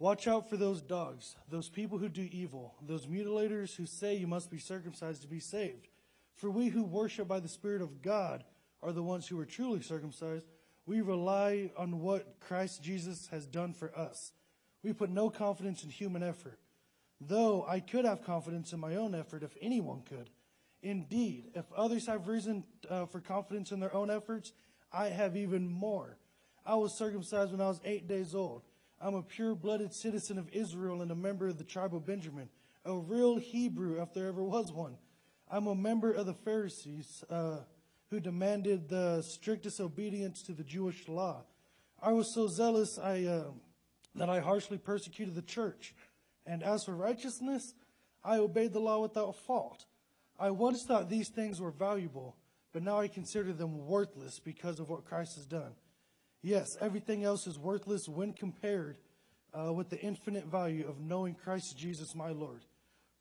Watch out for those dogs, those people who do evil, those mutilators who say you must be circumcised to be saved. For we who worship by the Spirit of God are the ones who are truly circumcised. We rely on what Christ Jesus has done for us. We put no confidence in human effort, though I could have confidence in my own effort if anyone could. Indeed, if others have reason for confidence in their own efforts, I have even more. I was circumcised when I was 8 days old. I'm a pure-blooded citizen of Israel and a member of the tribe of Benjamin, a real Hebrew if there ever was one. I'm a member of the Pharisees who demanded the strictest obedience to the Jewish law. I was so zealous that I harshly persecuted the church. And as for righteousness, I obeyed the law without fault. I once thought these things were valuable, but now I consider them worthless because of what Christ has done. Yes, everything else is worthless when compared with the infinite value of knowing Christ Jesus my Lord.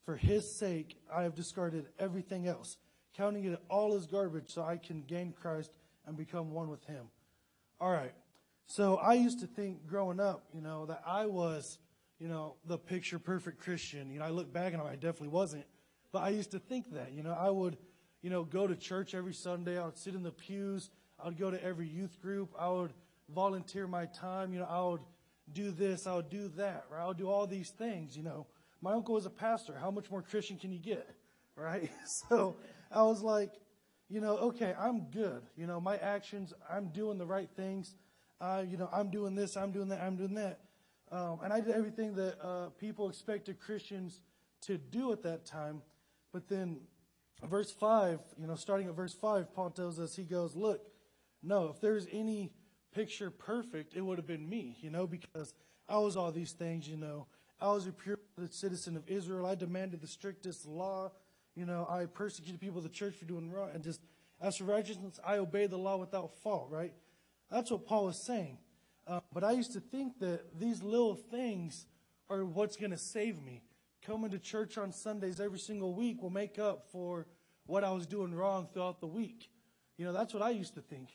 For his sake, I have discarded everything else, counting it all as garbage so I can gain Christ and become one with him. All right. So I used to think growing up, that I was, the picture perfect Christian. I look back and I definitely wasn't. But I used to think that, I would, go to church every Sunday. I would sit in the pews. I would go to every youth group. I would volunteer my time. I would do this. I would do that. Right? I would do all these things. My uncle was a pastor. How much more Christian can you get? Right? So I was like, okay, I'm good. My actions, I'm doing the right things. I'm doing this, I'm doing that, I'm doing that. And I did everything that people expected Christians to do at that time. But then verse 5, starting at verse 5, Paul tells us, he goes, look, no, if there's any picture perfect, it would have been me, because I was all these things, I was a pure citizen of Israel. I demanded the strictest law. I persecuted people of the church for doing wrong. And just as for righteousness, I obeyed the law without fault, right? That's what Paul was saying. But I used to think that these little things are what's going to save me. Coming to church on Sundays every single week will make up for what I was doing wrong throughout the week. That's what I used to think.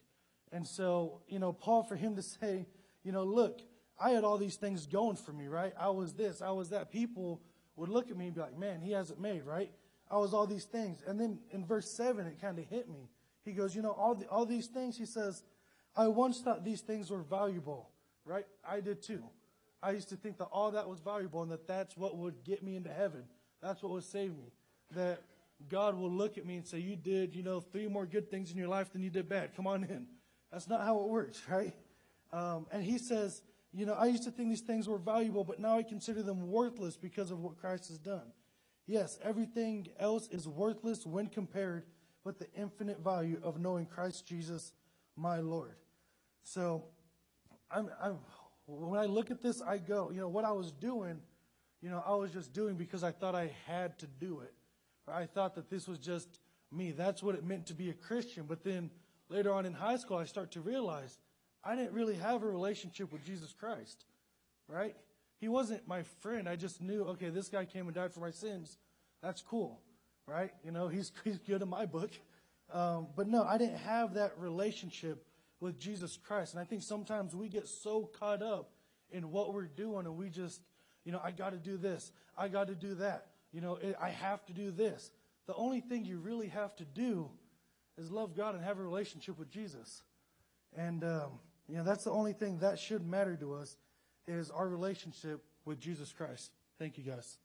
And so, Paul, for him to say, look, I had all these things going for me, right? I was this, I was that. People would look at me and be like, man, he has it made, right? I was all these things. And then in verse 7, it kind of hit me. He goes, all these things, he says, I once thought these things were valuable, right? I did too. I used to think that all that was valuable and that that's what would get me into heaven. That's what would save me. That God will look at me and say, you did, 3 more good things in your life than you did bad. Come on in. That's not how it works, right? And he says, I used to think these things were valuable, but now I consider them worthless because of what Christ has done. Yes, everything else is worthless when compared with the infinite value of knowing Christ Jesus, my Lord. So when I look at this, I go, what I was doing, I was just doing because I thought I had to do it. I thought that this was just me. That's what it meant to be a Christian. But then later on in high school, I start to realize I didn't really have a relationship with Jesus Christ, right? He wasn't my friend. I just knew, okay, this guy came and died for my sins. That's cool, right? He's good in my book. But no, I didn't have that relationship with Jesus Christ. And I think sometimes we get so caught up in what we're doing and we just, I got to do this. I got to do that. I have to do this. The only thing you really have to do is love God and have a relationship with Jesus. And, that's the only thing that should matter to us is our relationship with Jesus Christ. Thank you, guys.